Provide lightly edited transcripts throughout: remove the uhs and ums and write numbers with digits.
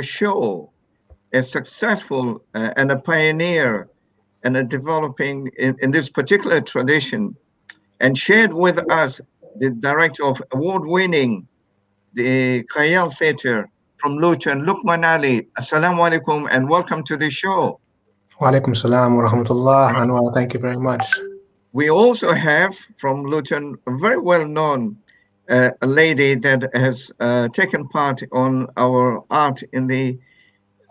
show, a successful and a pioneer and a developing in this particular tradition, and shared with us the director of award-winning the Khayal Theatre from Luton, Lukman Ali. Assalamu alaikum and welcome to the show. Wa alaikum salam wa rahmatullah. Anwar, thank you very much. We also have from Luton a very well-known a lady that has taken part on our art in the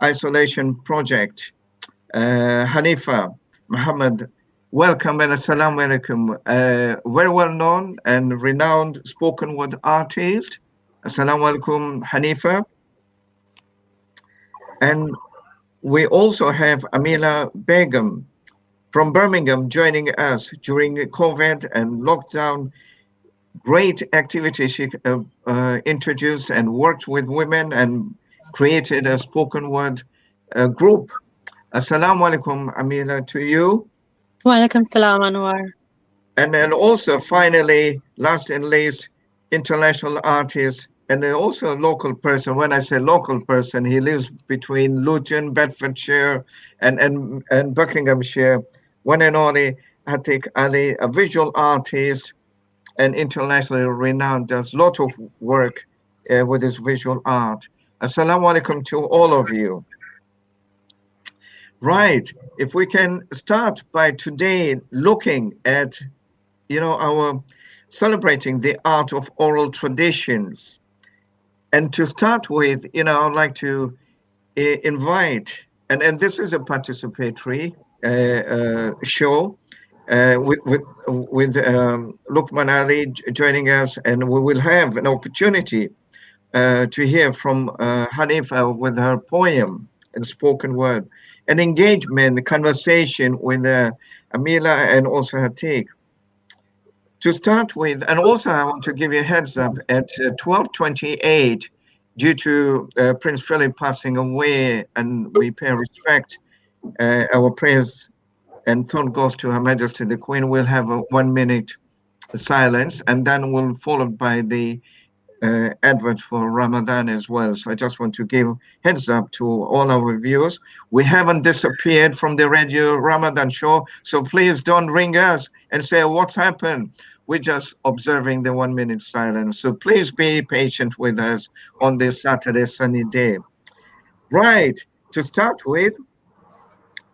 isolation project, Hanifa Muhammad. Welcome and assalamu alaikum. Very well-known and renowned spoken word artist. Assalamu alaikum, Hanifa. And we also have Amila Begum from Birmingham joining us during COVID and lockdown. Great activities she introduced and worked with women and created a spoken word group. Assalamu alaikum, Amila, to you. Wa alaikum salam, Anwar. And then also, finally, last and least, international artist and then also a local person. When I say local person, he lives between Luton, Bedfordshire, and Buckinghamshire. One and only Atik Ali, a visual artist and internationally renowned, does a lot of work with his visual art. Assalamu alaikum to all of you. Right. If we can start by today looking at, our celebrating the art of oral traditions. And to start with, I'd like to invite, and this is a participatory show with Lukman Ali joining us, and we will have an opportunity to hear from Hanifa with her poem and spoken word, an engagement, conversation with Amila and also Hatik. To start with, and also I want to give you a heads up, at 12:28, due to Prince Philip passing away, and we pay respect, our prayers and thought goes to Her Majesty the Queen, we'll have a 1 minute silence, and then we'll followed by the advert for Ramadan as well. So I just want to give heads up to all our viewers. We haven't disappeared from the Radio Ramadan show, so please don't ring us and say what's happened. We're just observing the 1 minute silence. So please be patient with us on this Saturday sunny day. Right, to start with,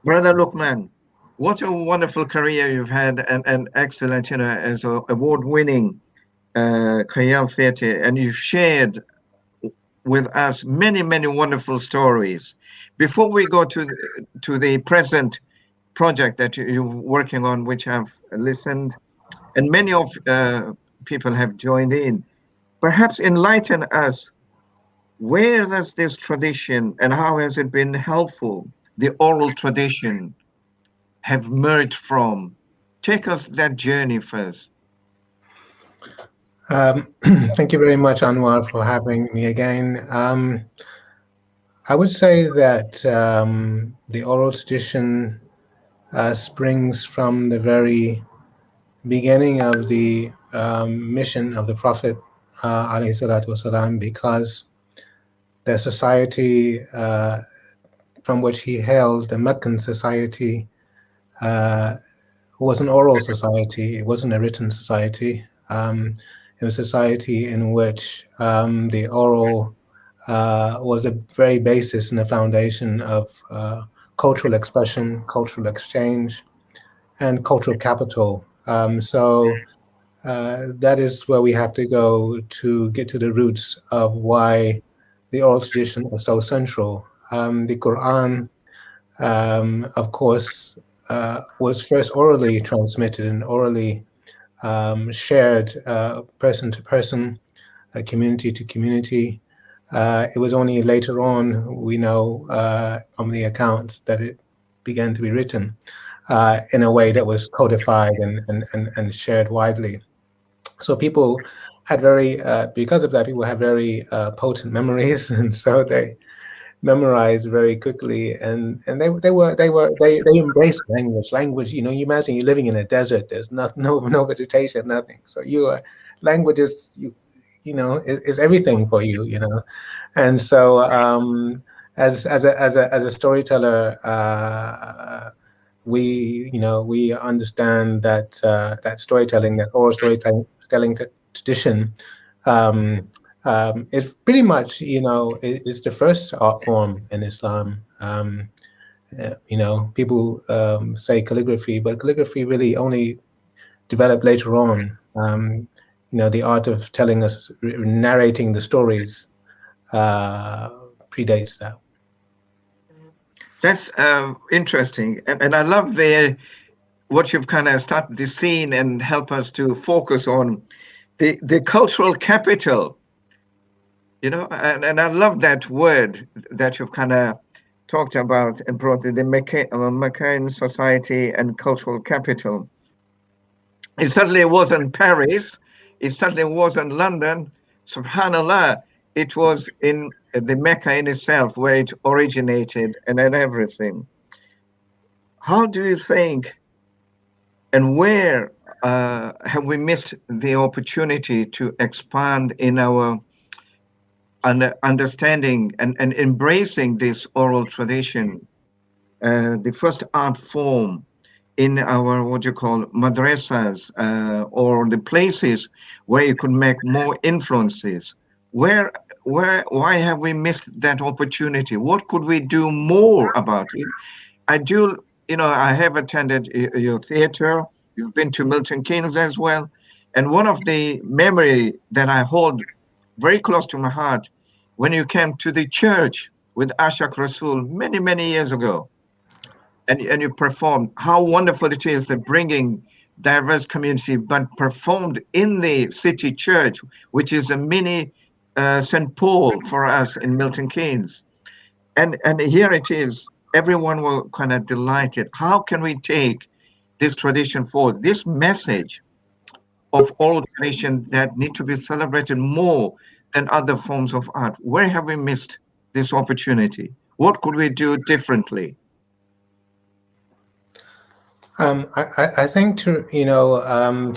Brother Lukman, what a wonderful career you've had, and excellent, as an award-winning Khayal Theatre, and you've shared with us many, many wonderful stories. Before we go to the present project that you're working on, which I've listened, and many of people have joined in, perhaps enlighten us, where does this tradition and how has it been helpful, the oral tradition, have merged from? Take us that journey first. Thank you very much, Anwar, for having me again. I would say that the oral tradition springs from the very beginning of the mission of the Prophet, alayhi salatu wasalam, because the society from which he hailed, the Meccan society, was an oral society. It wasn't a written society. It was a society in which the oral was the very basis and the foundation of cultural expression, cultural exchange, and cultural capital. So that is where we have to go to get to the roots of why the oral tradition is so central. The Quran, of course, was first orally transmitted and orally shared person to person, community to community. It was only later on, we know from the accounts, that it began to be written in a way that was codified and shared widely. So people had because of that, people had very potent memories, and so they memorized very quickly, and they embraced language. Language, you imagine you're living in a desert. There's no vegetation, nothing. So language is is everything for you, and so as a storyteller, we understand that that storytelling, that oral storytelling tradition, um, is pretty much is the first art form in Islam. People say calligraphy, but calligraphy really only developed later on. The art of telling us, narrating the stories, uh, predates that. That's interesting, and I love the what you've kind of started the scene and help us to focus on the cultural capital, and I love that word that you've kind of talked about and brought in the Meccan society and cultural capital. It certainly wasn't Paris. It certainly wasn't London. Subhanallah, it was in the Mecca in itself where it originated and everything. How do you think and where have we missed the opportunity to expand in our understanding and embracing this oral tradition, the first art form in our what you call madrasas or the places where you could make more influences? Where, why have we missed that opportunity? What could we do more about it? I do, I have attended your theater. You've been to Milton Keynes as well. And one of the memory that I hold very close to my heart when you came to the church with Ashak Rasul many, many years ago, and you performed, how wonderful it is that bringing diverse community, but performed in the city church, which is a mini St. Paul for us in Milton Keynes. And here it is. Everyone were kind of delighted. How can we take this tradition forward? This message of oral tradition that need to be celebrated more than other forms of art. Where have we missed this opportunity? What could we do differently? I think to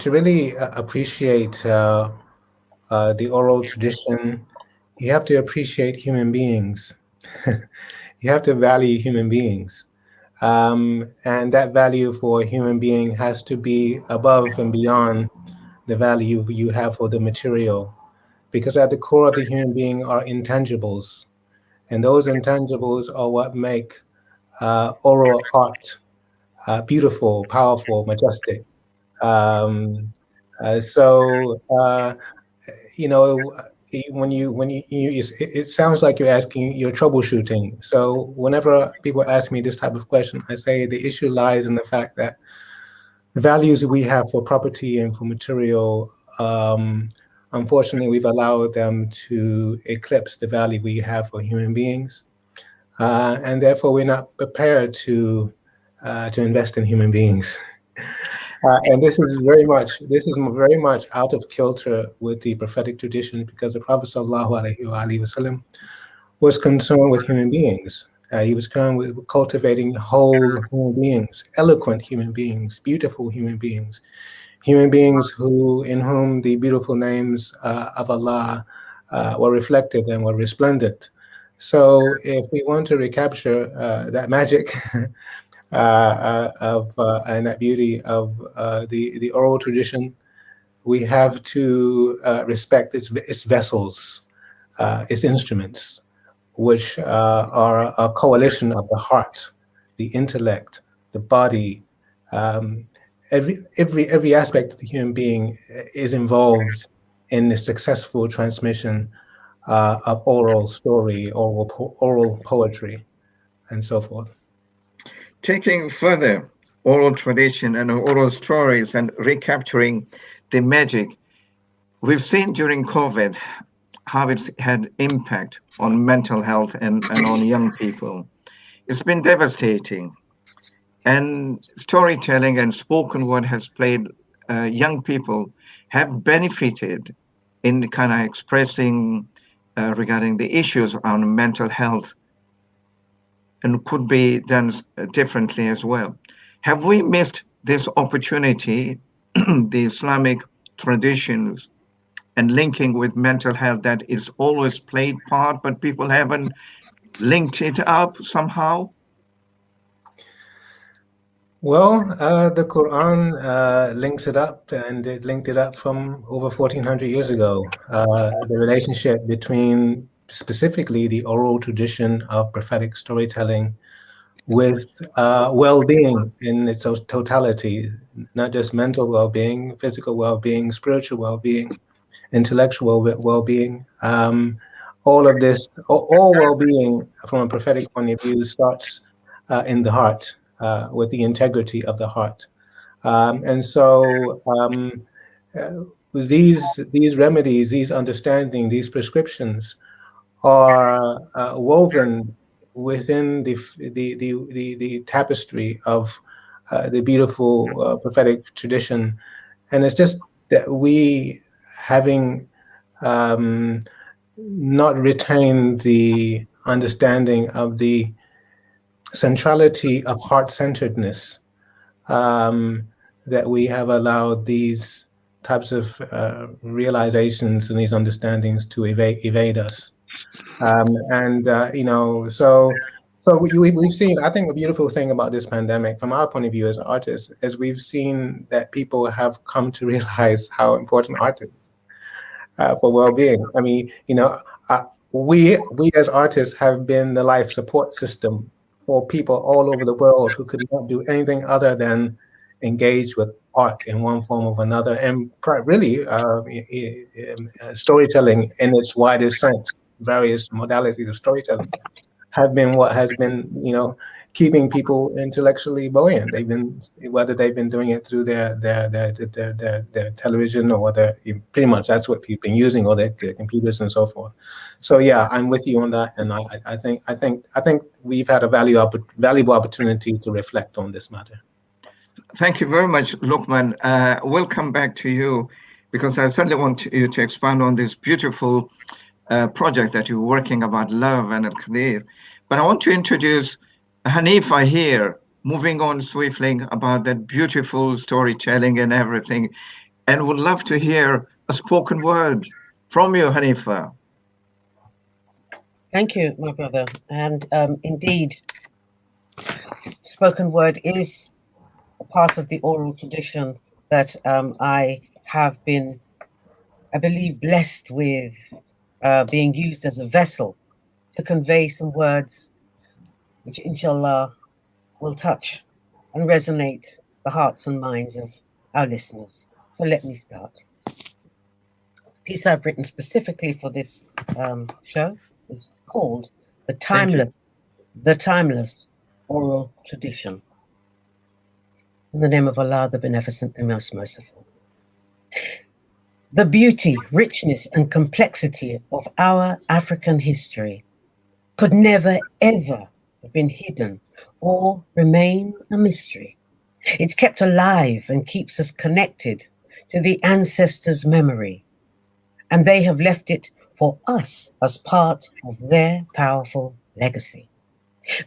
really appreciate the oral tradition, you have to appreciate human beings. You have to value human beings. And that value for a human being has to be above and beyond the value you have for the material. Because at the core of the human being are intangibles. And those intangibles are what make oral art beautiful, powerful, majestic. Um, so you know, it sounds like you're asking, you're troubleshooting. So whenever people ask me this type of question, I say the issue lies in the fact that the values we have for property and for material, unfortunately, we've allowed them to eclipse the value we have for human beings, and therefore we're not prepared to invest in human beings. And this is very much out of kilter with the prophetic tradition, because the Prophet ﷺ was concerned with human beings. He was concerned with cultivating whole human beings, eloquent human beings, beautiful human beings in whom the beautiful names of Allah were reflected and were resplendent. So, if we want to recapture that magic and that beauty of the oral tradition, we have to respect its vessels, its instruments, which are a coalition of the heart, the intellect, the body. Um, every aspect of the human being is involved in the successful transmission of oral story, oral poetry, and so forth. Taking further oral tradition and oral stories and recapturing the magic, we've seen during COVID how it's had impact on mental health and on young people. It's been devastating. And storytelling and spoken word has played, young people have benefited in kind of expressing regarding the issues around mental health and could be done differently as well. Have we missed this opportunity, the Islamic traditions and linking with mental health that is always played part, but people haven't linked it up somehow? Well, the Quran links it up, and it linked it up from over 1400 years ago. The relationship between specifically the oral tradition of prophetic storytelling with well-being in its totality, not just mental well-being, physical well-being, spiritual well-being, intellectual well-being. All of this, all well-being from a prophetic point of view starts in the heart, with the integrity of the heart. And so these remedies, these understanding, these prescriptions are woven within the tapestry of the beautiful prophetic tradition. And it's just that we, having not retained the understanding of the centrality of heart-centeredness, that we have allowed these types of realizations and these understandings to evade us. And we've seen, I think the beautiful thing about this pandemic from our point of view as artists is we've seen that people have come to realize how important art is for well-being. I mean, we as artists have been the life support system for people all over the world who could not do anything other than engage with art in one form or another, and really storytelling in its widest sense. Various modalities of storytelling have been what has been, keeping people intellectually buoyant. They've been, whether they've been doing it through their television, or whether pretty much that's what people been using, or their computers and so forth. So yeah, I'm with you on that, and I think we've had a valuable opportunity to reflect on this matter. Thank you very much, Lokman. We'll come back to you because I certainly want you to expand on this beautiful project that you're working about love and al-Qadir. But I want to introduce Hanifa here, moving on swiftly about that beautiful storytelling and everything, and would love to hear a spoken word from you, Hanifa. Thank you, my brother. And indeed, spoken word is a part of the oral tradition that I have been, I believe, blessed with being used as a vessel to convey some words which, inshallah, will touch and resonate the hearts and minds of our listeners. So let me start. The piece I've written specifically for this show is called The Timeless Oral Tradition. In the name of Allah, the Beneficent and Most Merciful. The beauty, richness, and complexity of our African history could never, ever have been hidden or remain a mystery. It's kept alive and keeps us connected to the ancestors' memory, and they have left it for us as part of their powerful legacy.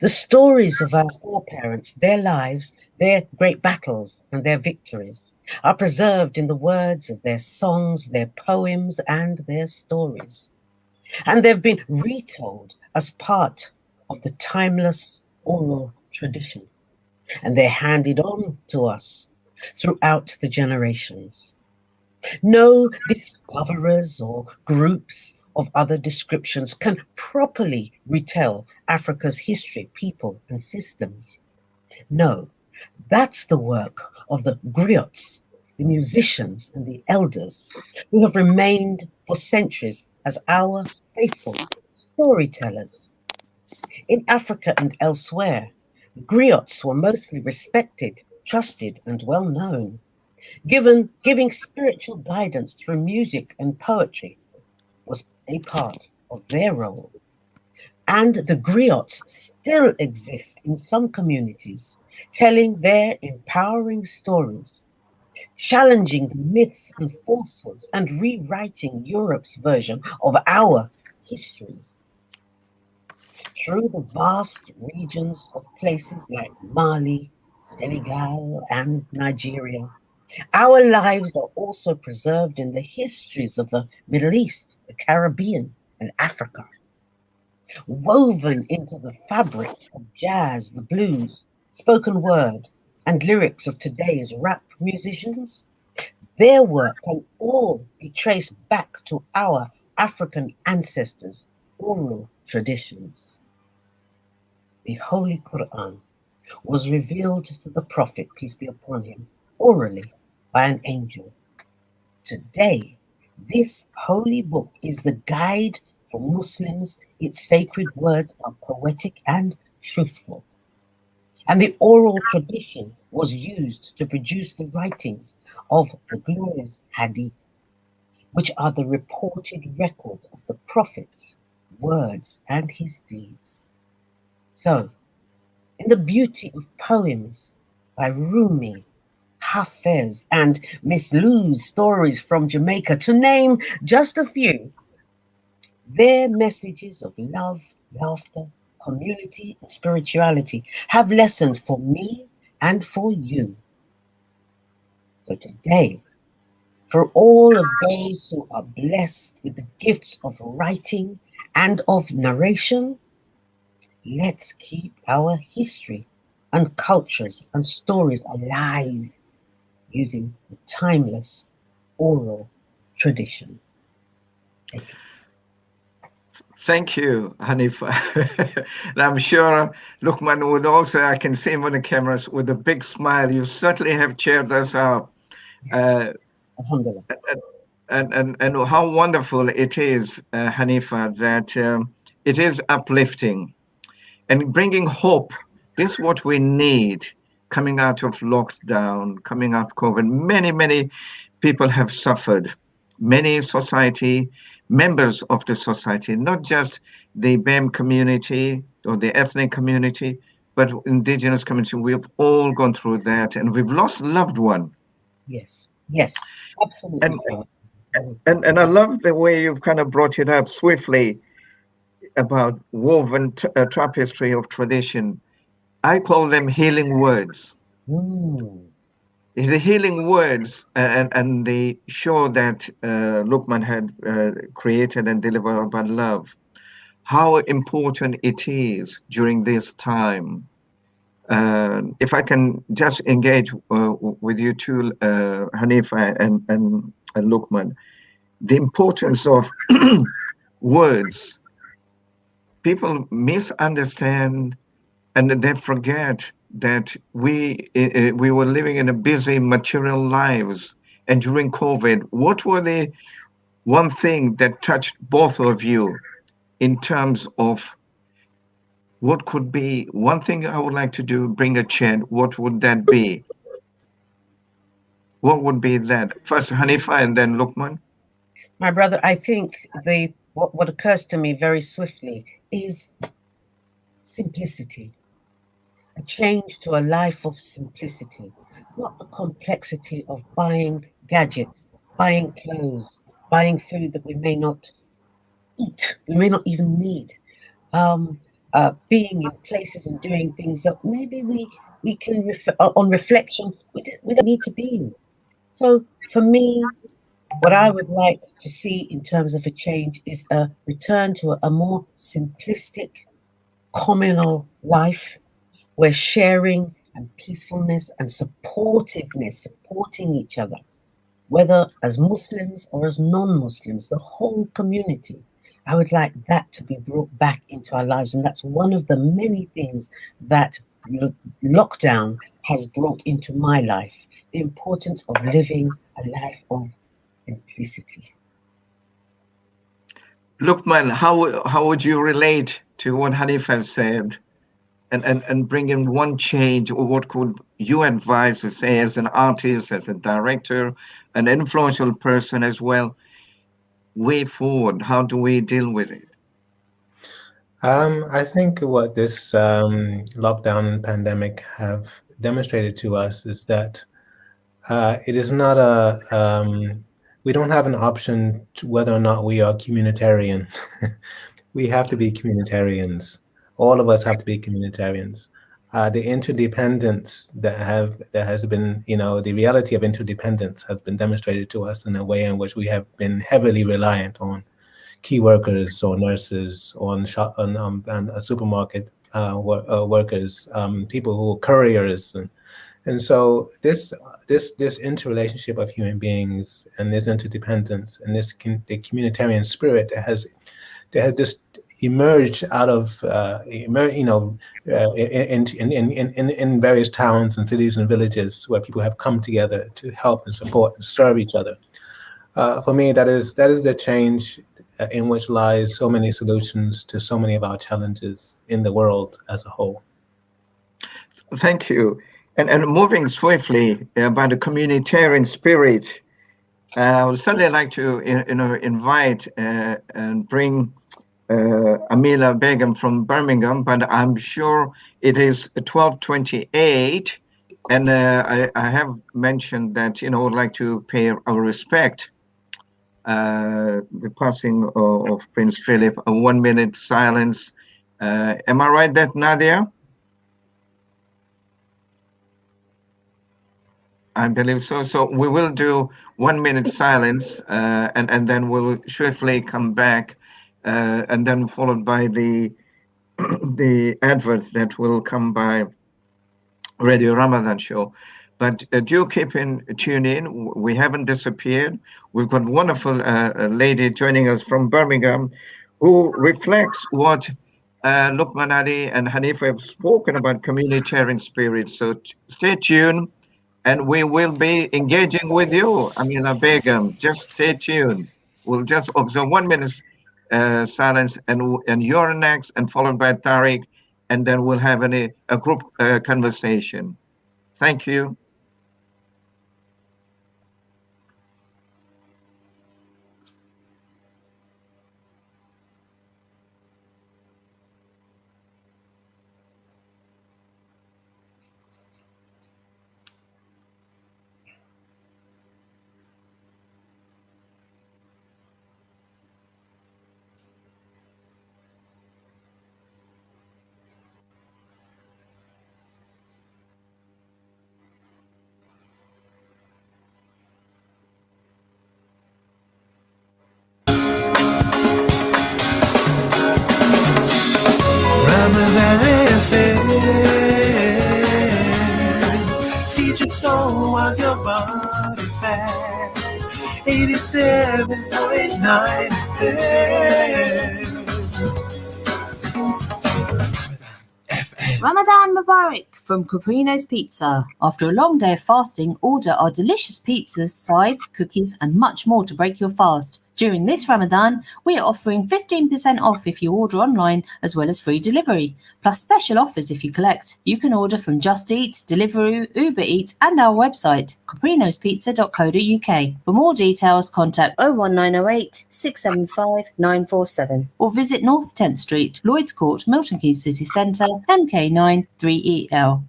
The stories of our foreparents, their lives, their great battles, and their victories are preserved in the words of their songs, their poems, and their stories. And they've been retold as part of the timeless oral tradition. And they're handed on to us throughout the generations. No discoverers or groups of other descriptions can properly retell Africa's history, people, and systems. No, that's the work of the griots, the musicians, and the elders who have remained for centuries as our faithful storytellers. In Africa and elsewhere, griots were mostly respected, trusted, and well known, giving spiritual guidance through music and poetry was a part of their role. And the griots still exist in some communities, telling their empowering stories, challenging the myths and falsehoods, and rewriting Europe's version of our histories. Through the vast regions of places like Mali, Senegal, and Nigeria, our lives are also preserved in the histories of the Middle East, the Caribbean, and Africa. woven into the fabric of jazz, the blues, spoken word, and lyrics of today's rap musicians. Their work can all be traced back to our African ancestors' oral traditions. The Holy Quran was revealed to the Prophet, peace be upon him, orally by an angel. Today, this holy book is the guide for Muslims. Its sacred words are poetic and truthful. And the oral tradition was used to produce the writings of the glorious Hadith, which are the reported records of the Prophet's words and his deeds. So, in the beauty of poems by Rumi, Hafez, and Miss Lou's stories from Jamaica, to name just a few, their messages of love, laughter, community, and spirituality have lessons for me and for you. So today, for all of those who are blessed with the gifts of writing and of narration, let's keep our history and cultures and stories alive using the timeless oral tradition. Thank you. Thank you, Hanifa. And I'm sure Lukman would also, I can see him on the cameras with a big smile. You certainly have cheered us up. Alhamdulillah. And how wonderful it is, Hanifa, that it is uplifting and bringing hope. This is what we need coming out of lockdown, coming out of COVID. Many people have suffered. Many society, members of the society, not just the BEM community or the ethnic community, but indigenous community. We've all gone through that, and we've lost a loved one. Yes, absolutely. And I love the way you've kind of brought it up swiftly about woven tapestry of tradition. I call them healing words. The healing words, and the show that Lukman had created and delivered about love, how important it is during this time. If I can just engage with you too, Hanifa and Lukman, the importance of words. People misunderstand and they forget that we were living in a busy material lives. And during COVID, what were the one thing that touched both of you in terms of what could be one thing I would like to do, bring a chant, what would that be? What would be that? First Hanifa and then Lukman. My brother, I think what occurs to me very swiftly is simplicity. A change to a life of simplicity, not the complexity of buying gadgets, buying clothes, buying food that we may not eat, we may not even need, being in places and doing things that maybe we can, on reflection, we don't need to be in. So for me, what I would like to see in terms of a change is a return to a more simplistic, communal life where sharing and peacefulness and supportiveness, supporting each other, whether as Muslims or as non-Muslims, the whole community, I would like that to be brought back into our lives. And that's one of the many things that lockdown has brought into my life, the importance of living a life of simplicity. Lukman, how would you relate to what Hanifa said and bring in one change, or what could you advise to say as an artist, as a director, an influential person as well, way forward? How do we deal with it? I think what this lockdown and pandemic have demonstrated to us is that it is not we don't have an option to whether or not we are communitarian. We have to be communitarians. All of us have to be communitarians. The interdependence that has been, the reality of interdependence has been demonstrated to us in a way in which we have been heavily reliant on key workers or nurses or on supermarket workers, people who are couriers, and so this interrelationship of human beings and this interdependence and the communitarian spirit that has just emerged out of in various towns and cities and villages where people have come together to help and support and serve each other. For me, that is the change in which lies so many solutions to so many of our challenges in the world as a whole. Thank you. And moving swiftly by the communitarian spirit, I would certainly like to invite and bring Amila Begum from Birmingham, but I'm sure it is 12:28, and I have mentioned that would like to pay our respect the passing of Prince Philip. A 1 minute silence. Am I right, that Nadia? I believe so. So we will do 1 minute silence, and then we'll swiftly come back, and then followed by the advert that will come by Radio Ramadan show. But do keep tune in. We haven't disappeared. We've got wonderful lady joining us from Birmingham, who reflects what Luqman Ali and Hanifa have spoken about communitarian spirit. So stay tuned. And we will be engaging with you, Amina Begum. Just stay tuned. We'll just observe 1 minute silence, and you're next, and followed by Tariq, and then we'll have a group conversation. Thank you. Feed your soul while your body fast. 87.9 FM. Ramadan Mubarak from Caprino's Pizza. After a long day of fasting, order our delicious pizzas, sides, cookies, and much more to break your fast. During this Ramadan, we are offering 15% off if you order online, as well as free delivery, plus special offers if you collect. You can order from Just Eat, Deliveroo, Uber Eats, and our website, caprinospizza.co.uk. For more details, contact 01908 675 947 or visit North 10th Street, Lloyd's Court, Milton Keynes City Centre, MK9 3EL.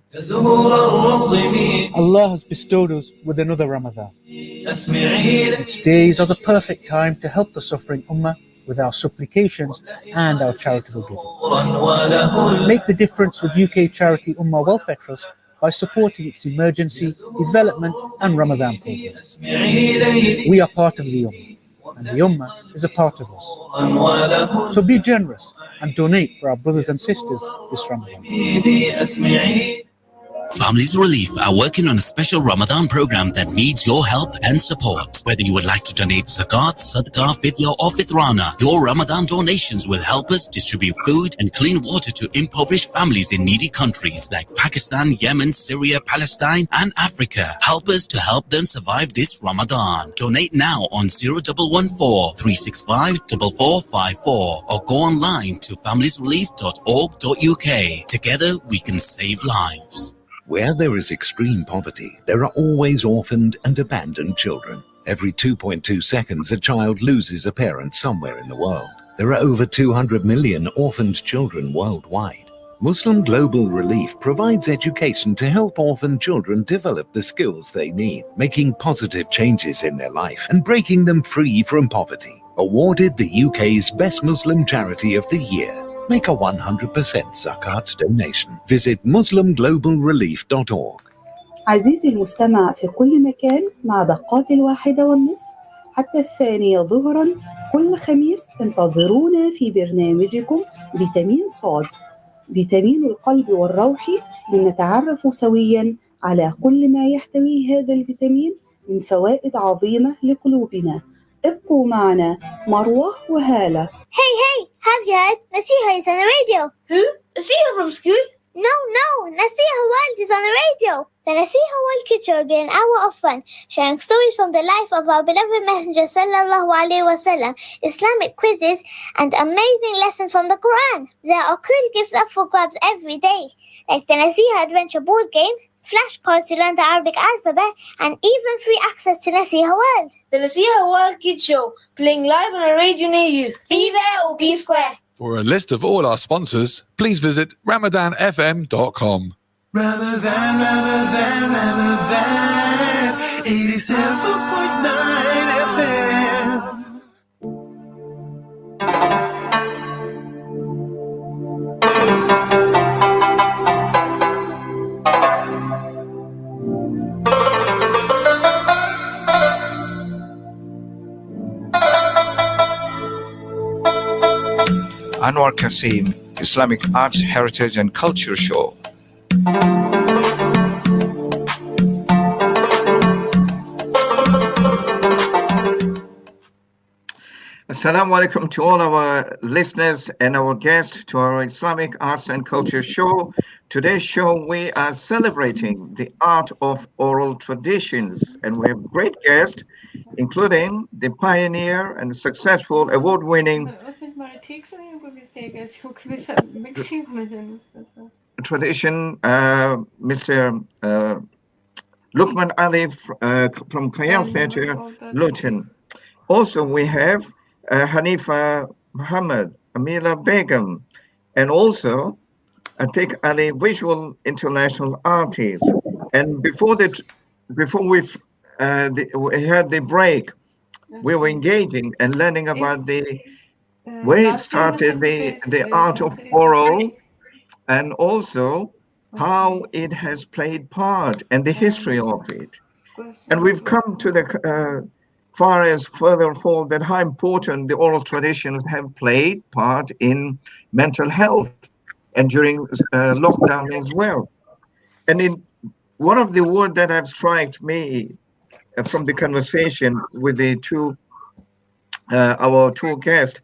Allah has bestowed us with another Ramadan. Its days are the perfect time to help the suffering Ummah with our supplications and our charitable giving. Make the difference with UK charity Ummah Welfare Trust by supporting its emergency, development and Ramadan programs. We are part of the Ummah, and the Ummah is a part of us. So be generous and donate for our brothers and sisters this Ramadan. Families Relief are working on a special Ramadan program that needs your help and support. Whether you would like to donate zakat, sadaqah, fidya or fitrana, your Ramadan donations will help us distribute food and clean water to impoverished families in needy countries like Pakistan, Yemen, Syria, Palestine and Africa. Help us to help them survive this Ramadan. Donate now on 0114 365 4454 or go online to familiesrelief.org.uk. Together we can save lives. Where there is extreme poverty, there are always orphaned and abandoned children. Every 2.2 seconds, a child loses a parent somewhere in the world. There are over 200 million orphaned children worldwide. Muslim Global Relief provides education to help orphaned children develop the skills they need, making positive changes in their life and breaking them free from poverty. Awarded the UK's Best Muslim Charity of the Year. Make a 100% zakat donation. Visit muslimglobalrelief.org. عزيزي المستمع في كل مكان، مع دقات 1:30 حتى 2 ظهرا كل خميس. انتظرونا في برنامجكم فيتامين صاد، فيتامين القلب والروح، لنتعرف سويا على كل ما يحتويه هذا الفيتامين من فوائد عظيمة لقلوبنا. ابقوا معنا مروة وهالة. Hey, have you heard? Nasiha is on the radio. Who? Nasiha from school? No, Nasiha World is on the radio. The Nasiha World Kids Show will be an hour of fun, sharing stories from the life of our beloved Messenger Sallallahu Alaihi Wasallam, Islamic quizzes, and amazing lessons from the Quran. There are cool gifts up for grabs every day, like the Nasiha Adventure board game, flashcards to learn the Arabic alphabet, and even free access to Nasiha World. The Nasiha World Kids Show, playing live on a radio near you. Be there or be square. For a list of all our sponsors, please visit ramadanfm.com. Ramadan, Ramadan, Ramadan, 87.9 FM. Anwar Kasim, Islamic Arts, Heritage and Culture Show. Assalamu alaikum to all our listeners and our guests to our Islamic Arts and Culture Show. Today's show, we are celebrating the art of oral traditions, and we have great guests, including the pioneer and successful award-winning tradition, Mr. Lukman Ali from Khayal Theatre, Luton. Also, we have Hanifa Muhammad, Amila Begum, and also Atik Ali, visual international artist. And before we had the break, we were engaging and learning about the way it started, the art of oral, and also how it has played part and the history of it. And we've come to the far as further forward that how important the oral traditions have played part in mental health and during lockdown as well. And in one of the words that have struck me from the conversation with the our two guests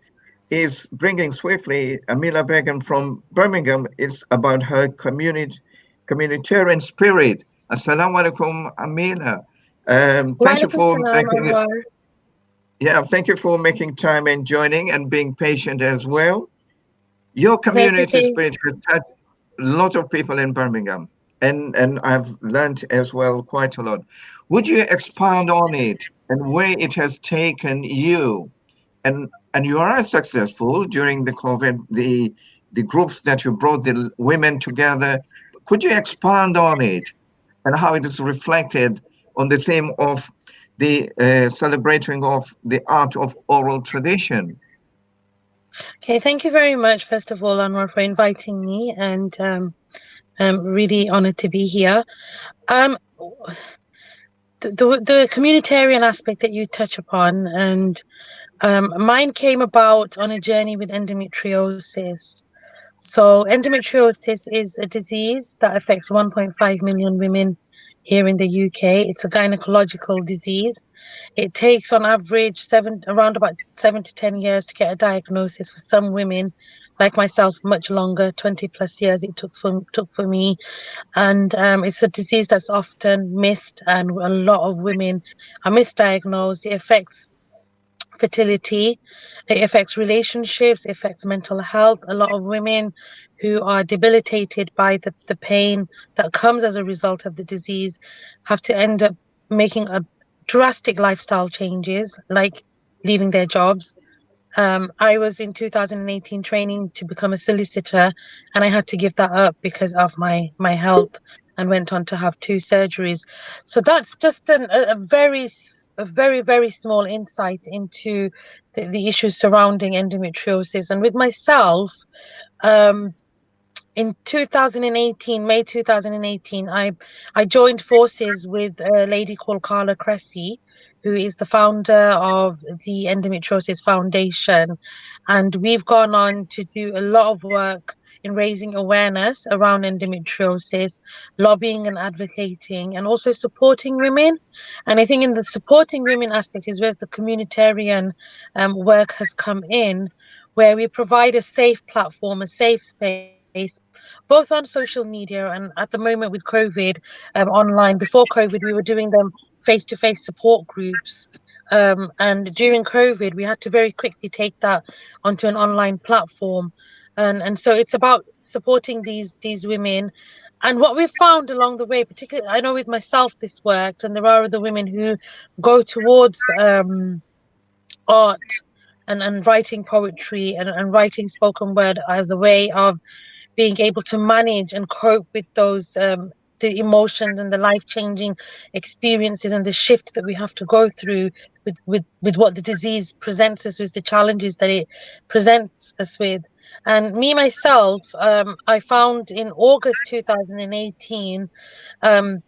is bringing swiftly Amila Begum from Birmingham. It's about her communitarian spirit. Assalamu alaikum, Amila. Thank you for thank you for making time and joining and being patient as well. Your community spirit has touched a lot of people in Birmingham, and I've learned as well quite a lot. Would you expand on it and where it has taken you? And you are successful during the COVID, the groups that you brought the women together. Could you expand on it and how it is reflected on the theme of the celebrating of the art of oral tradition? Okay, thank you very much, first of all, Anwar, for inviting me, and I'm really honored to be here. The communitarian aspect that you touch upon, and mine came about on a journey with endometriosis. So endometriosis is a disease that affects 1.5 million women here in the UK. It's a gynecological disease. It takes on average around about 7 to 10 years to get a diagnosis. For some women, like myself, much longer, 20 plus years it took for me. And it's a disease that's often missed, and a lot of women are misdiagnosed. It affects fertility, it affects relationships, it affects mental health. A lot of women who are debilitated by the pain that comes as a result of the disease have to end up making a drastic lifestyle changes, like leaving their jobs. I was in 2018 training to become a solicitor, and I had to give that up because of my health, and went on to have 2 surgeries. So that's just a very small insight into the issues surrounding endometriosis. And with myself, in 2018, May 2018, I joined forces with a lady called Carla Cressy, who is the founder of the Endometriosis Foundation. And we've gone on to do a lot of work in raising awareness around endometriosis, lobbying and advocating, and also supporting women. And I think in the supporting women aspect is where the communitarian work has come in, where we provide a safe platform, a safe space, both on social media and at the moment with COVID, online. Before COVID, we were doing them face-to-face support groups. And during COVID, we had to very quickly take that onto an online platform. And so it's about supporting these women. And what we've found along the way, particularly, I know with myself this worked, and there are other women who go towards art and writing poetry and writing spoken word as a way of being able to manage and cope with those the emotions and the life-changing experiences and the shift that we have to go through with what the disease presents us with, the challenges that it presents us with. And me myself, I found in August 2018, I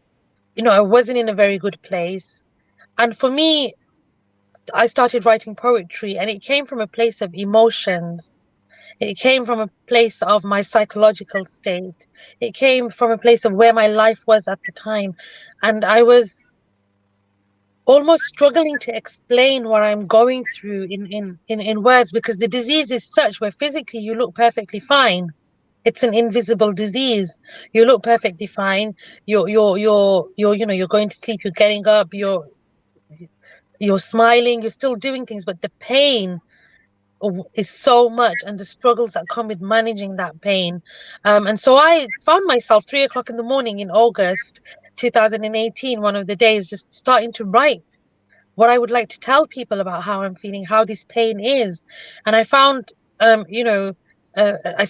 wasn't in a very good place. And for me, I started writing poetry, and it came from a place of emotions. It came from a place of my psychological state. It came from a place of where my life was at the time. And I was almost struggling to explain what I'm going through in words, because the disease is such where physically you look perfectly fine. It's an invisible disease. You look perfectly fine. You're you're going to sleep, you're getting up, you're smiling, you're still doing things, but the pain is so much, and the struggles that come with managing that pain. And so I found myself 3 o'clock in the morning in August 2018, one of the days, just starting to write what I would like to tell people about how I'm feeling, how this pain is. And I found, I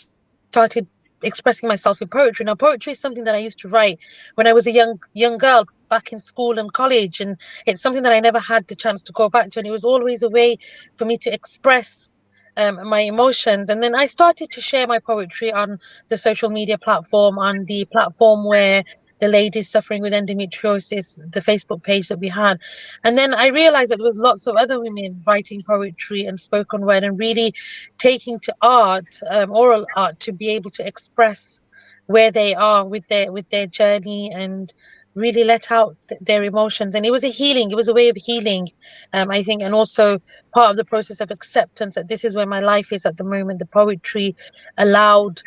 started expressing myself in poetry. Now, poetry is something that I used to write when I was a young girl back in school and college, and it's something that I never had the chance to go back to, and it was always a way for me to express my emotions. And then I started to share my poetry on the social media platform, on the platform where the ladies suffering with endometriosis, the Facebook page that we had. And then I realized that there was lots of other women writing poetry and spoken word and really taking to art, oral art, to be able to express where they are with their journey and really let out their emotions. And it was a healing, it was a way of healing, I think, and also part of the process of acceptance that this is where my life is at the moment. The poetry allowed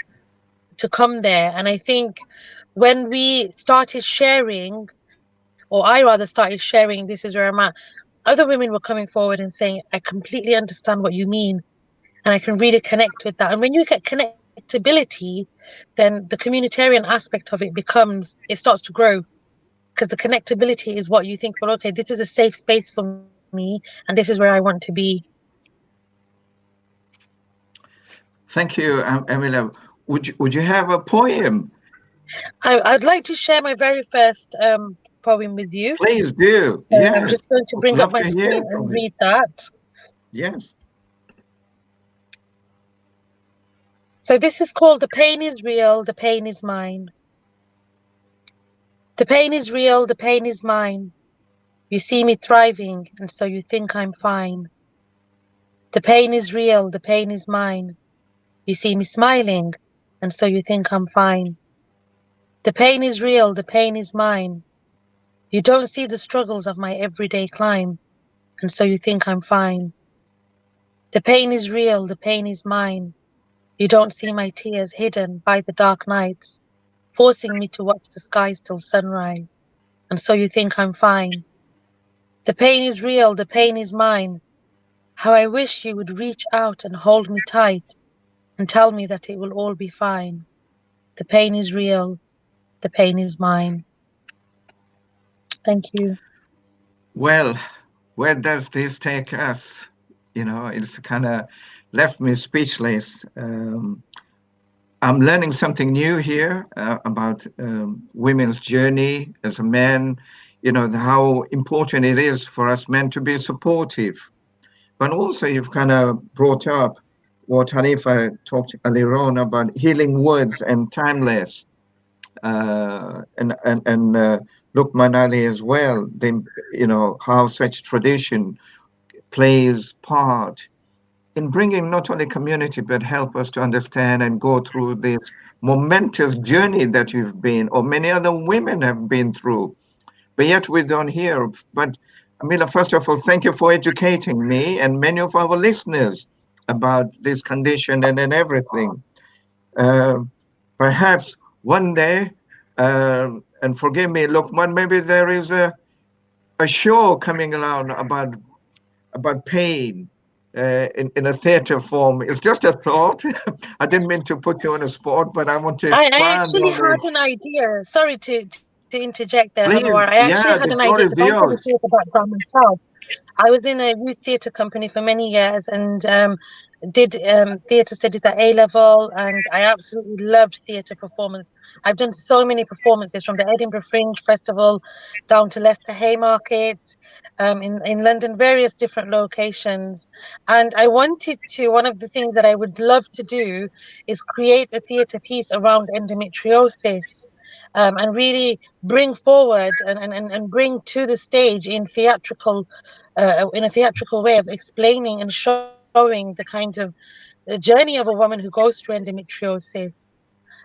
to come there. And I think when we started sharing, or I rather started sharing, this is where I'm at, other women were coming forward and saying, I completely understand what you mean, and I can really connect with that. And when you get connectability, then the communitarian aspect of it starts to grow, because the connectability is what you think, well, okay, this is a safe space for me, and this is where I want to be. Thank you, Emilia. Would you have a poem? I'd like to share my very first poem with you. Please do. So yes. I'm just going to bring up my screen and read that. Yes. So this is called The Pain is Real, the Pain is Mine. The pain is real, the pain is mine. You see me thriving, and so you think I'm fine. The pain is real, the pain is mine. You see me smiling, and so you think I'm fine. The pain is real, the pain is mine. You don't see the struggles of my everyday climb, and so you think I'm fine. The pain is real, the pain is mine. You don't see my tears hidden by the dark nights, forcing me to watch the skies till sunrise, and so you think I'm fine. The pain is real, the pain is mine. How I wish you would reach out and hold me tight and tell me that it will all be fine. The pain is real, the pain is mine. Thank you. Well, where does this take us? It's kind of left me speechless. I'm learning something new here about women's journey as a man, how important it is for us men to be supportive. But also you've kind of brought up what Hanifa talked earlier on about healing words and timeless. and Lukman Ali as well. They, how such tradition plays part in bringing not only community but help us to understand and go through this momentous journey that you've been, or many other women have been through, but yet we don't hear. But Amila, first of all, thank you for educating me and many of our listeners about this condition and everything. Uh, Perhaps one day, and forgive me, Lukman, maybe there is a show coming around about pain in a theater form. It's just a thought. I didn't mean to put you on a spot, but I want to I expand actually on had it. an idea. Sorry to interject there, Anwar. I Please, actually had yeah, an the idea floor because is I'm from a yours. theatre background myself. I was in a youth theatre company for many years and did theatre studies at A level, and I absolutely loved theatre performance. I've done so many performances from the Edinburgh Fringe Festival down to Leicester Haymarket, in London, various different locations. And I wanted to, one of the things that I would love to do is create a theatre piece around endometriosis. And really bring forward and bring to the stage in a theatrical way of explaining and showing the kind of the journey of a woman who goes through endometriosis.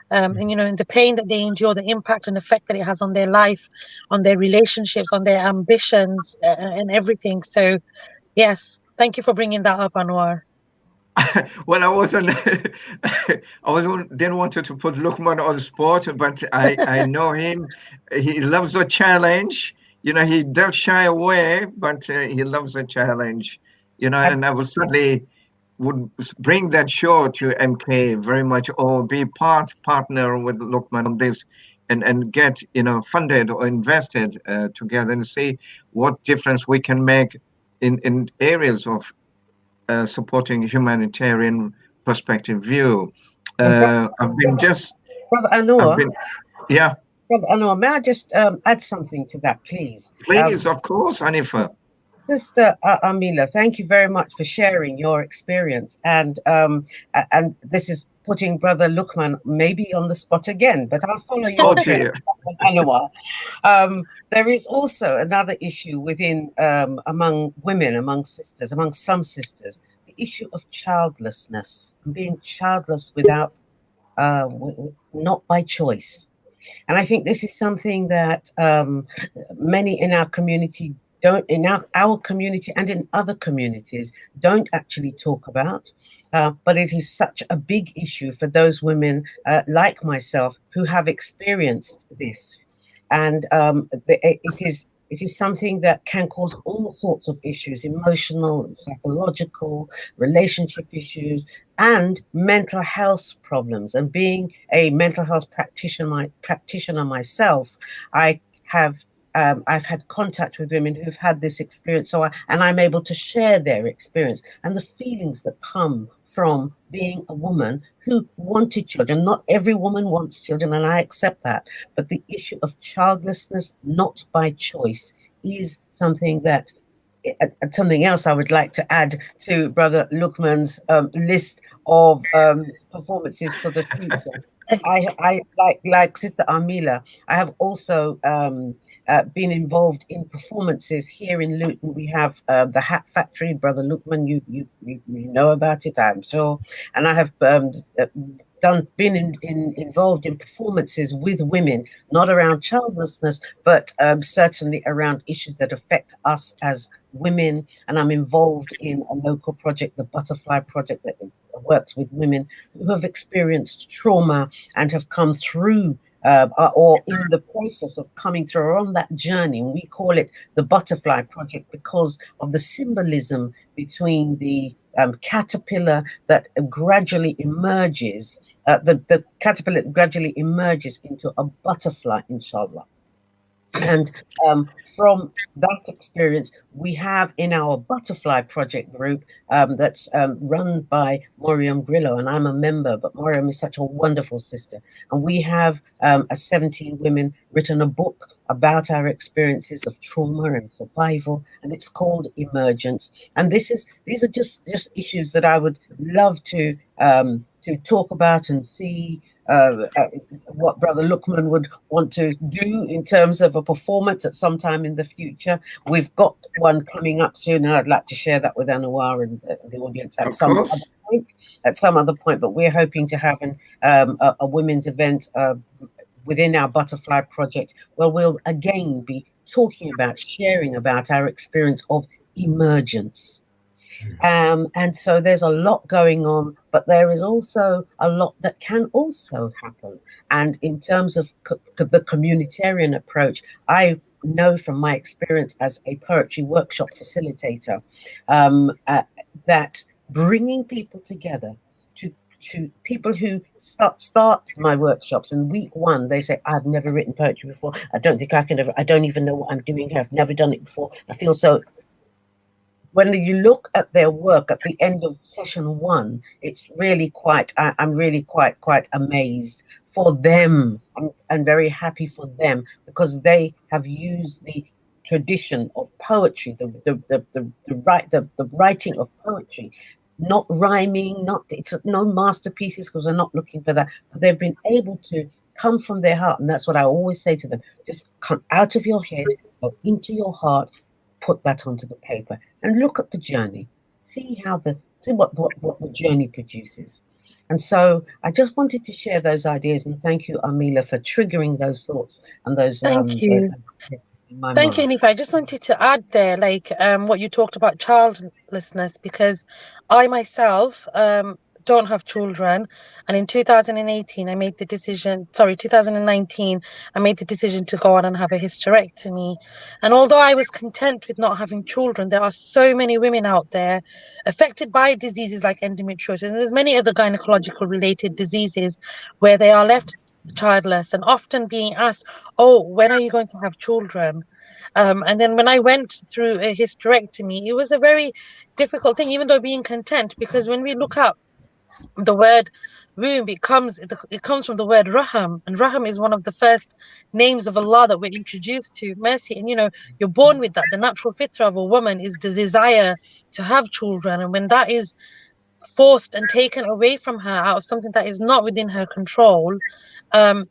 And and the pain that they endure, the impact and effect that it has on their life, on their relationships, on their ambitions, and everything. So yes, thank you for bringing that up, Anwar. Well, I wasn't. Didn't want to put Lukman on spot, but I know him. He loves a challenge. He does shy away, but he loves a challenge. And I would certainly would bring that show to MK very much, or be partner with Lukman on this, and get funded or invested together and see what difference we can make in areas of supporting humanitarian perspective view. I've been just, Brother I've Anwar, been, yeah, Brother Anwar, may I just add something to that, please? please, of course, Hanifa. Sister Amila, thank you very much for sharing your experience. And this is putting Brother Lukman maybe on the spot again, but I'll follow your dear. Anwar. There is also another issue within among women, among sisters, among some sisters, the issue of childlessness, being childless without not by choice. And I think this is something that many in our community don't, in our community and in other communities, don't actually talk about. But it is such a big issue for those women like myself who have experienced this. And it is something that can cause all sorts of issues, emotional and psychological, relationship issues, and mental health problems. And being a mental health practitioner myself, I've had contact with women who've had this experience, and I'm able to share their experience and the feelings that come from being a woman who wanted children. Not every woman wants children, and I accept that. But the issue of childlessness, not by choice, is something that something else I would like to add to Brother Lukman's list of performances for the future. I like Sister Amila. I have also been involved in performances here in Luton. We have the Hat Factory, Brother Lukman. You know about it, I'm sure. And I have been involved in performances with women, not around childlessness, but certainly around issues that affect us as women. And I'm involved in a local project, the Butterfly Project, that works with women who have experienced trauma and have come through or in the process of coming through, or on that journey. We call it the Butterfly Project because of the symbolism between the caterpillar that gradually emerges, the caterpillar gradually emerges into a butterfly, inshallah. And from that experience, we have in our Butterfly Project group that's run by Miriam Grillo, and I'm a member, but Miriam is such a wonderful sister. And we have, as 17 women, written a book about our experiences of trauma and survival, and it's called Emergence. And these are just issues that I would love to talk about and see what Brother Lukman would want to do in terms of a performance at some time in the future. We've got one coming up soon, and I'd like to share that with Anwar and the audience at some other point. At some other point, but we're hoping to have a women's event within our Butterfly project, where we'll again be talking about, sharing about our experience of emergence. And so there's a lot going on, but there is also a lot that can also happen. And in terms of the communitarian approach, I know from my experience as a poetry workshop facilitator that bringing people together, to people who start my workshops, and week one they say, I've never written poetry before, I don't think I can ever, I don't even know what I'm doing here, I've never done it before, I feel so. When you look at their work at the end of session one, it's really quite, I'm really quite amazed for them. I'm very happy for them, because they have used the tradition of poetry, the writing of poetry, not rhyming, it's no masterpieces, because they're not looking for that, but they've been able to come from their heart. And that's what I always say to them, just come out of your head, go into your heart, put that onto the paper, and look at the journey, see what the journey produces. And so I just wanted to share those ideas, and thank you, Amila, for triggering those thoughts and those Thank you. Thank you, Hanifa. I just wanted to add there, like what you talked about childlessness, because I myself don't have children, and in 2018 I made the decision, 2019 I made the decision to go on and have a hysterectomy. And although I was content with not having children, there are so many women out there affected by diseases like endometriosis, and there's many other gynecological related diseases where they are left childless and often being asked, oh, when are you going to have children? And then when I went through a hysterectomy, it was a very difficult thing, even though being content, because when we look up the word womb, it comes from the word Raham, and Raham is one of the first names of Allah that we're introduced to, mercy. And you're born with that. The natural fitrah of a woman is the desire to have children, and when that is forced and taken away from her out of something that is not within her control,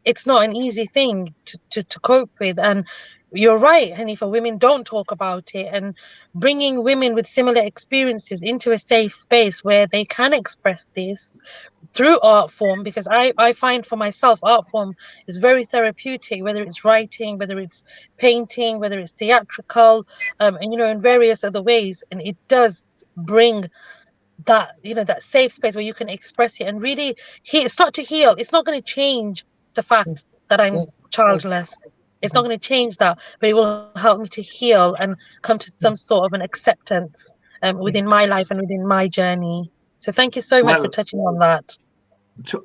it's not an easy thing to cope with. And you're right, Hanifa, women don't talk about it, and bringing women with similar experiences into a safe space where they can express this through art form, because I find for myself art form is very therapeutic, whether it's writing, whether it's painting, whether it's theatrical, and in various other ways, and it does bring that that safe space where you can express it and really start to heal. It's not going to change the fact that I'm childless. It's not going to change that, but it will help me to heal and come to some sort of an acceptance within my life and within my journey. So thank you so much for touching on that.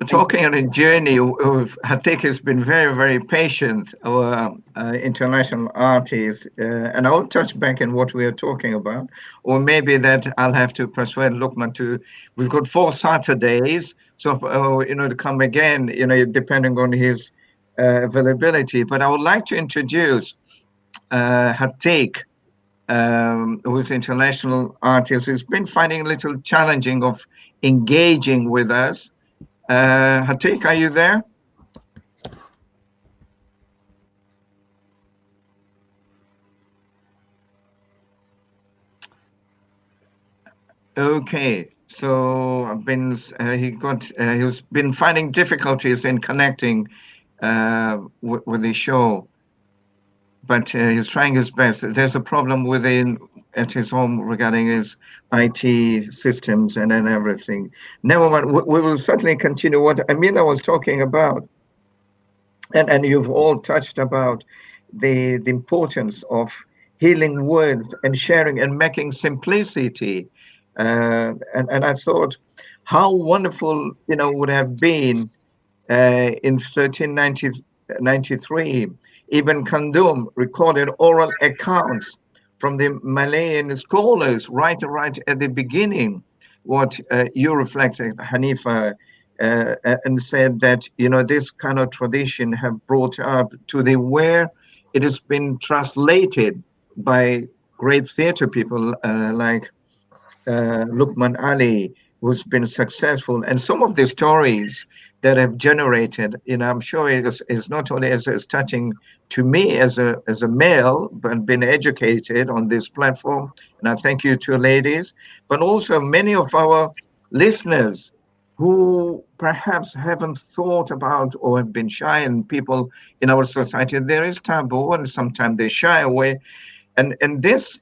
Talking on a journey, Hatik has been very, very patient, our international artist, and I'll touch back on what we are talking about, or maybe that I'll have to persuade Lukman to. We've got 4 Saturdays, so to come again, depending on his availability. But I would like to introduce Hatik, who's an international artist who's been finding a little challenging of engaging with us. Hatik, are you there? Okay, so he's been finding difficulties in connecting with the show, but he's trying his best. There's a problem at his home regarding his IT systems and everything. Never mind, we will certainly continue what Amina was talking about. And you've all touched about the importance of healing words and sharing and making simplicity. And I thought how wonderful, would have been in 1393, Ibn Khaldun recorded oral accounts from the Malayan scholars right at the beginning, what you reflected, Hanifa, and said that, this kind of tradition have brought up to where it has been translated by great theater people like Lukman Ali, who's been successful. And some of the stories that have generated. I'm sure it's not only as touching to me as a male, but been educated on this platform, and I thank you two ladies, but also many of our listeners who perhaps haven't thought about or have been shy, and people in our society, there is taboo, and sometimes they shy away. And this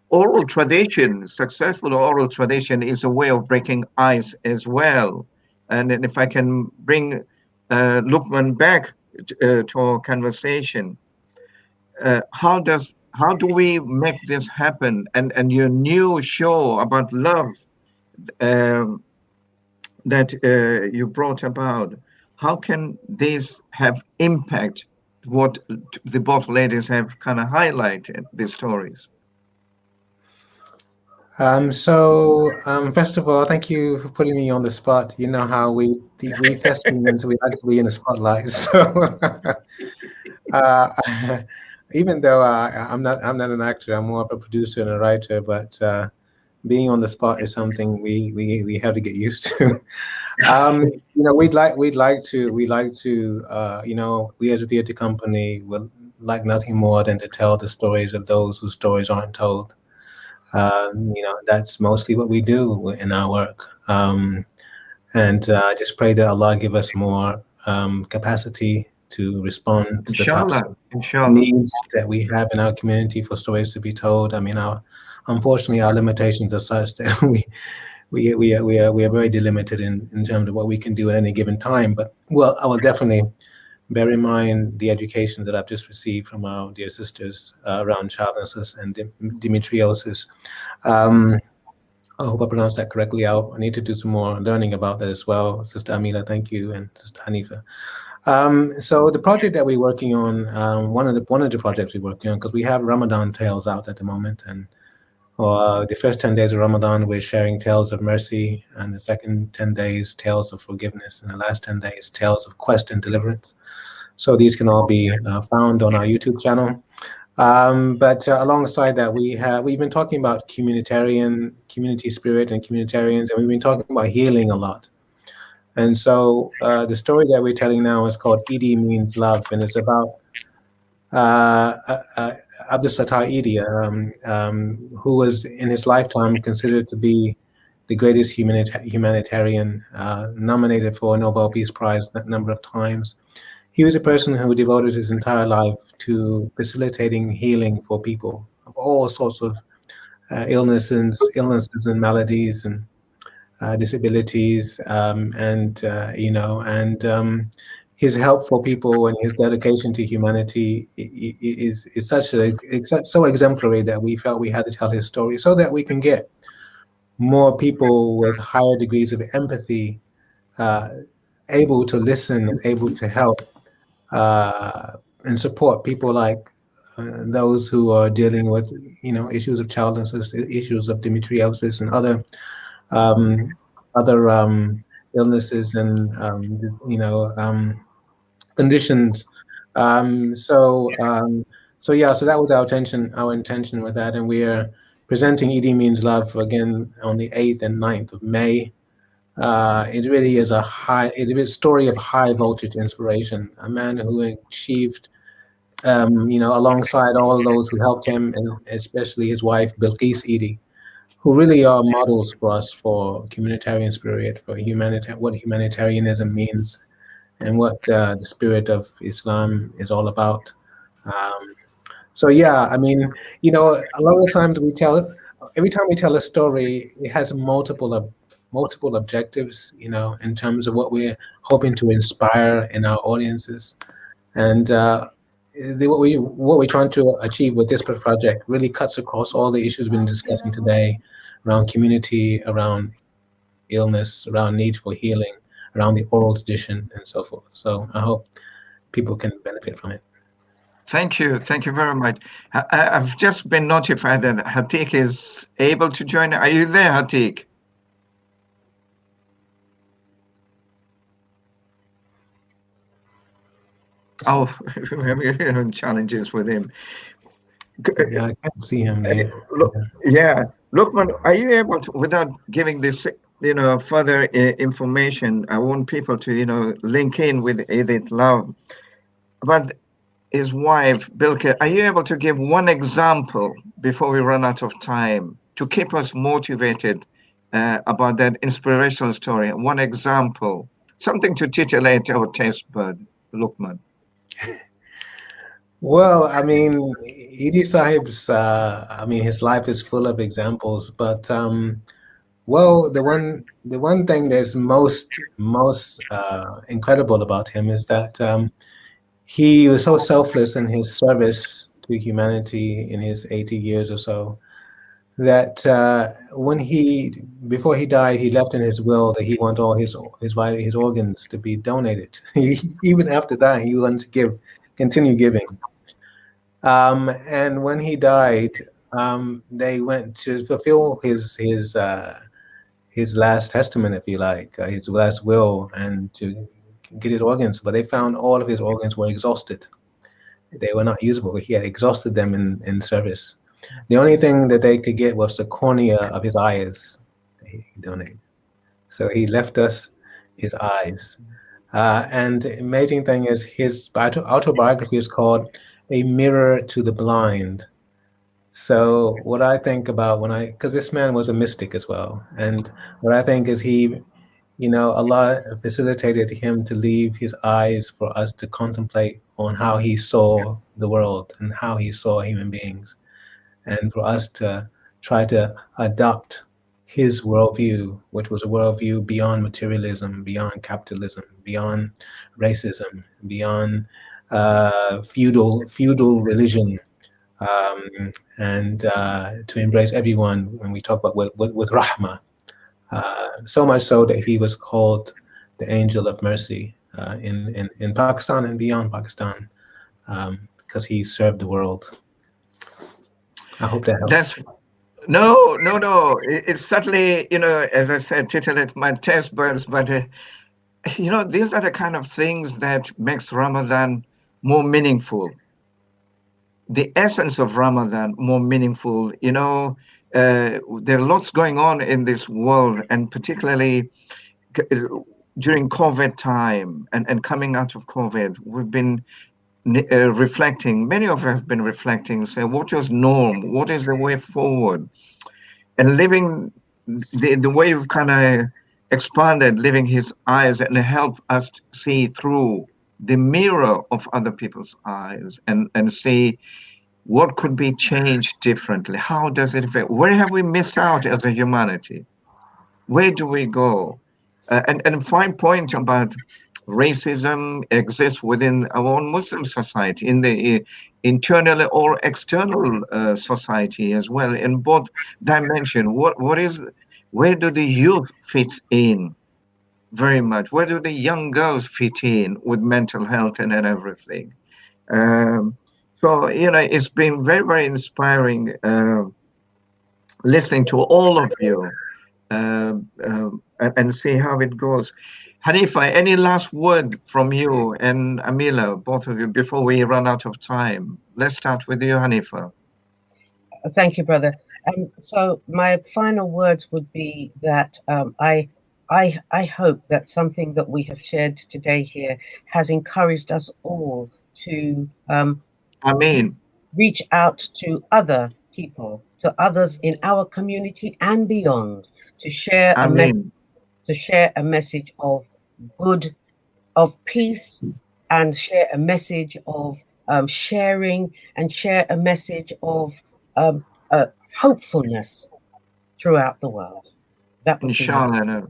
oral tradition, successful oral tradition, is a way of breaking ice as well. And if I can bring Lukman back to our conversation, how do we make this happen? And your new show about love um, that you brought about, how can this have impact? What the both ladies have kind of highlighted these stories. First of all, thank you for putting me on the spot. You know how we thespians, we like to be in the spotlight. So, even though I'm not an actor, I'm more of a producer and a writer. But being on the spot is something we have to get used to. We'd like to we as a theater company would like nothing more than to tell the stories of those whose stories aren't told. That's mostly what we do in our work. And I just pray that Allah give us more capacity to respond to the types of needs that we have in our community for stories to be told. I mean, unfortunately, our limitations are such that we are very delimited in terms of what we can do at any given time. But I will definitely bear in mind the education that I've just received from our dear sisters around childlessness and endometriosis. I hope I pronounced that correctly. I need to do some more learning about that as well. Sister Amila, thank you, and Sister Hanifa. So the project that we're working on, one of the projects we're working on, because we have Ramadan tales out at the moment, and the first 10 days of Ramadan, we're sharing tales of mercy, and the second 10 days, tales of forgiveness, and the last 10 days, tales of quest and deliverance. So these can all be found on our YouTube channel. But alongside that, we've been talking about community spirit and communitarians, and we've been talking about healing a lot. And so the story that we're telling now is called Idi Means Love, and it's about Abdul Sattar Idi, who was in his lifetime considered to be the greatest humanitarian, nominated for a Nobel Peace Prize a number of times. He was a person who devoted his entire life to facilitating healing for people of all sorts of illnesses and maladies and disabilities, his help for people and his dedication to humanity is so exemplary that we felt we had to tell his story so that we can get more people with higher degrees of empathy, able to listen and able to help and support people like those who are dealing with issues of childlessness, issues of endometriosis, and other illnesses and conditions. So that was our intention with that, and we are presenting Idi Means Love again on the 8th and 9th of May. It really is a story of high voltage inspiration. A man who achieved, alongside all those who helped him, and especially his wife Bilqis Idi, who really are models for us for communitarian spirit, for what humanitarianism means, and what the spirit of Islam is all about. A lot of times every time we tell a story, it has multiple objectives, in terms of what we're hoping to inspire in our audiences. And what we're trying to achieve with this project really cuts across all the issues we've been discussing today around community, around illness, around need for healing, around the oral tradition, and so forth. So I hope people can benefit from it. Thank you very much. I've just been notified that Hatik is able to join. Are you there, Hatik? Oh, we're having challenges with him. Yeah, I can't see him there. Yeah, Lukman, are you able to, without giving the further information, I want people to link in with Edith Love. But his wife, Bilke, are you able to give one example before we run out of time to keep us motivated about that inspirational story? One example, something to titillate our taste bud, Lukman. Well, I mean, Idi Sahib's, his life is full of examples, but well, the one thing that's most incredible about him is that he was so selfless in his service to humanity in his 80 years or so that before he died, he left in his will that he wanted all his organs to be donated. Even after that, he wanted to continue giving. And when he died, they went to fulfill his last testament, if you like, his last will, and to get his organs. But they found all of his organs were exhausted. They were not usable. He had exhausted them in service. The only thing that they could get was the cornea of his eyes that he donated. So he left us his eyes. And the amazing thing is his autobiography is called A Mirror to the Blind. So what I think about because this man was a mystic as well, and what I think is Allah facilitated him to leave his eyes for us to contemplate on how he saw the world and how he saw human beings, and for us to try to adopt his worldview, which was a worldview beyond materialism, beyond capitalism, beyond racism, beyond feudal religion, and to embrace everyone when we talk about with rahmah. So much so that he was called the angel of mercy in Pakistan and beyond Pakistan, because he served the world. I hope that helps. No. It's certainly, as I said, titillate my taste buds, but these are the kind of things that makes Ramadan more meaningful. The essence of Ramadan more meaningful. There are lots going on in this world, and particularly during COVID time and coming out of COVID, we've been reflecting. Many of us have been reflecting, say, what is norm? What is the way forward? And living the way you've kind of expanded, living his eyes and help us see through the mirror of other people's eyes and see what could be changed differently. How does it affect? Where have we missed out as a humanity? Where do we go? And fine point about racism exists within our own Muslim society, in the internal or external society as well, in both dimensions. Where do the youth fit in? Very much. Where do the young girls fit in with mental health and everything? So, it's been very, very inspiring listening to all of you and see how it goes. Hanifa, any last word from you and Amila, both of you, before we run out of time? Let's start with you, Hanifa. Thank you, brother. So my final words would be that I hope that something that we have shared today here has encouraged us all to reach out to other people, to others in our community and beyond, to share a message of good, of peace, and share a message of sharing, and share a message of hopefulness throughout the world. That would Inshallah.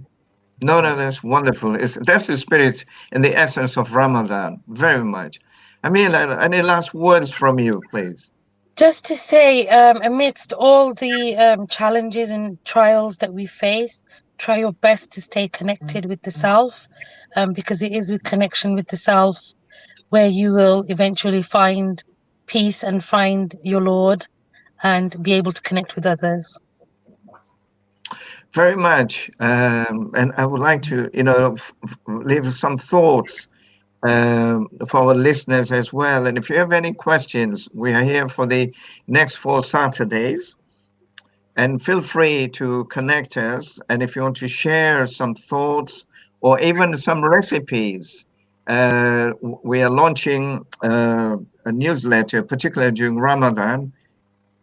No, that's wonderful. That's the spirit and the essence of Ramadan, very much. Any last words from you, please? Just to say, amidst all the challenges and trials that we face, try your best to stay connected with the self, because it is with connection with the self where you will eventually find peace and find your Lord and be able to connect with others. Very much. And I would like to, leave some thoughts for our listeners as well. And if you have any questions, we are here for the next 4 Saturdays. And feel free to connect us. And if you want to share some thoughts or even some recipes, we are launching a newsletter, particularly during Ramadan.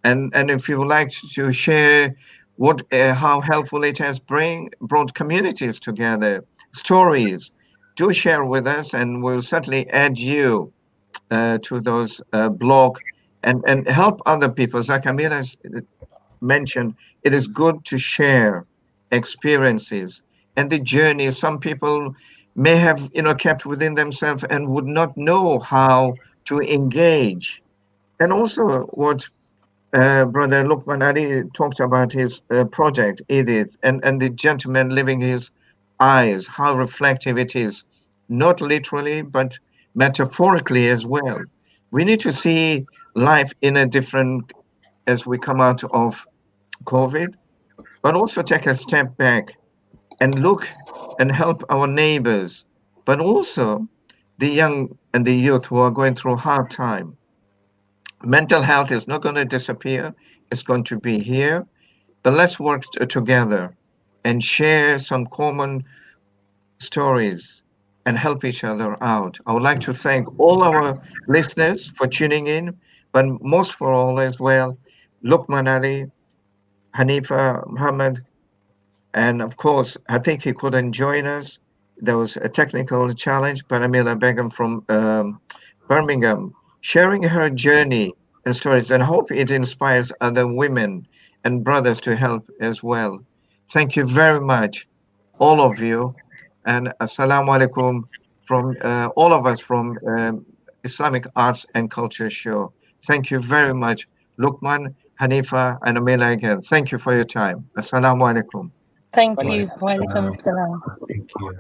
And if you would like to share how helpful it has brought communities together, stories, do share with us, and we'll certainly add you to those blog and help other people. Like Amir has mentioned, it is good to share experiences and the journey. Some people may have, kept within themselves and would not know how to engage. And also what Brother Lukman Ali talked about his project, Edith, and the gentleman living his eyes, how reflective it is, not literally, but metaphorically as well. We need to see life in a different, as we come out of COVID, but also take a step back and look and help our neighbors, but also the young and the youth who are going through a hard time. Mental health is not going to disappear, it's going to be here, but let's work together and share some common stories and help each other out. I would like to thank all our listeners for tuning in, but most for all as well, Lukman Ali, Hanifa Muhammad, and of course, I think he couldn't join us. There was a technical challenge, but Amila Begum from Birmingham, sharing her journey and stories, and hope it inspires other women and brothers to help as well. Thank you very much, all of you, and assalamu alaikum from all of us from Islamic Arts and Culture Show. Thank you very much, Lukman, Hanifa, and Amila again. Thank you for your time. Assalamu alaikum. Thank you. Wa alaikum assalam. Thank you.